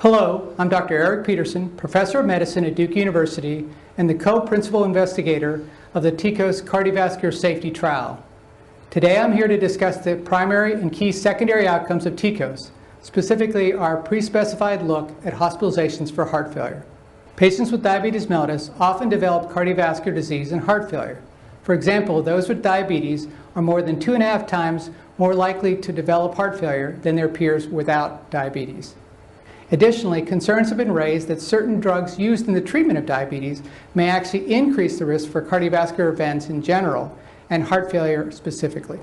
Hello, I'm Dr. Eric Peterson, Professor of Medicine at Duke University and the co-principal investigator of the TECOS Cardiovascular Safety Trial. Today I'm here to discuss the primary and key secondary outcomes of TECOS, specifically our pre-specified look at hospitalizations for heart failure. Patients with diabetes mellitus often develop cardiovascular disease and heart failure. For example, those with diabetes are more than 2.5 times more likely to develop heart failure than their peers without diabetes. Additionally, concerns have been raised that certain drugs used in the treatment of diabetes may actually increase the risk for cardiovascular events in general and heart failure specifically.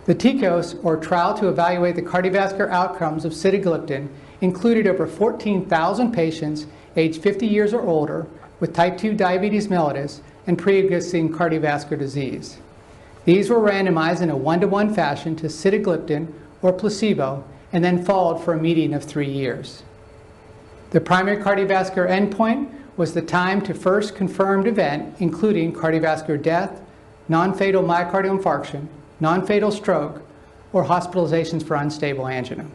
The TECOS, or Trial to Evaluate the Cardiovascular Outcomes of Sitagliptin, included over 14,000 patients aged 50 years or older with type 2 diabetes mellitus and pre-existing cardiovascular disease. These were randomized in a 1-to-1 fashion to sitagliptin or placebo and then followed for a median of 3 years. The primary cardiovascular endpoint was the time to first confirmed event, including cardiovascular death, non-fatal myocardial infarction, non-fatal stroke, or hospitalizations for unstable angina.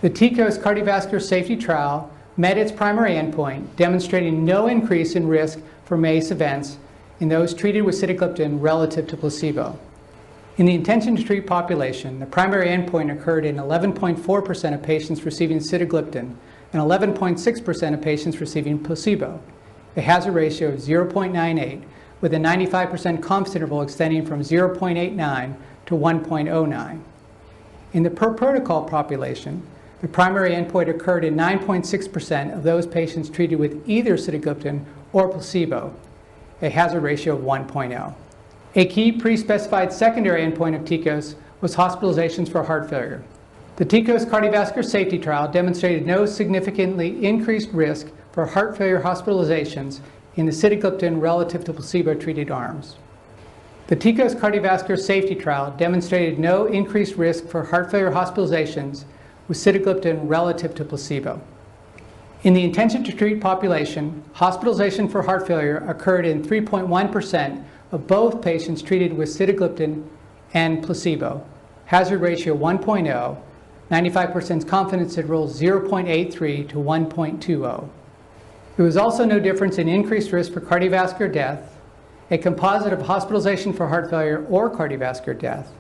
The TECOS Cardiovascular Safety Trial met its primary endpoint, demonstrating no increase in risk for MACE events in those treated with sitagliptin relative to placebo. In the intention to treat population, the primary endpoint occurred in 11.4% of patients receiving sitagliptin and 11.6% of patients receiving placebo, a hazard ratio of 0.98 with a 95% confidence interval extending from 0.89 to 1.09. In the per-protocol population, the primary endpoint occurred in 9.6% of those patients treated with either sitagliptin or placebo, a hazard ratio of 1.0. A key pre-specified secondary endpoint of TECOS was hospitalizations for heart failure. The TECOS Cardiovascular Safety Trial demonstrated no significantly increased risk for heart failure hospitalizations in the sitagliptin relative to placebo-treated arms. The TECOS Cardiovascular Safety Trial demonstrated no increased risk for heart failure hospitalizations with sitagliptin relative to placebo. In the intention to treat population, hospitalization for heart failure occurred in 3.1% of both patients treated with sitagliptin and placebo, hazard ratio 1.0, 95% confidence interval 0.83 to 1.20. There was also no difference in increased risk for cardiovascular death, a composite of hospitalization for heart failure or cardiovascular death,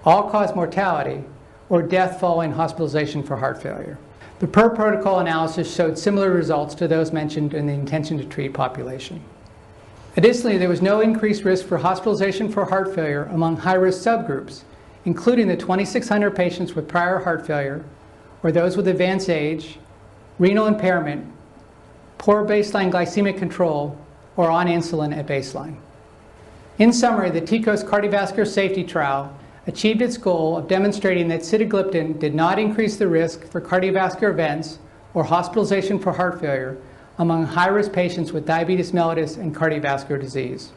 all-cause mortality, or death following hospitalization for heart failure. The per-protocol analysis showed similar results to those mentioned in the intention to treat population. Additionally, there was no increased risk for hospitalization for heart failure among high-risk subgroups, including the 2,600 patients with prior heart failure, or those with advanced age, renal impairment, poor baseline glycemic control, or on insulin at baseline. In summary, the TECOS Cardiovascular Safety Trial achieved its goal of demonstrating that sitagliptin did not increase the risk for cardiovascular events or hospitalization for heart failure among high-risk patients with diabetes mellitus and cardiovascular disease.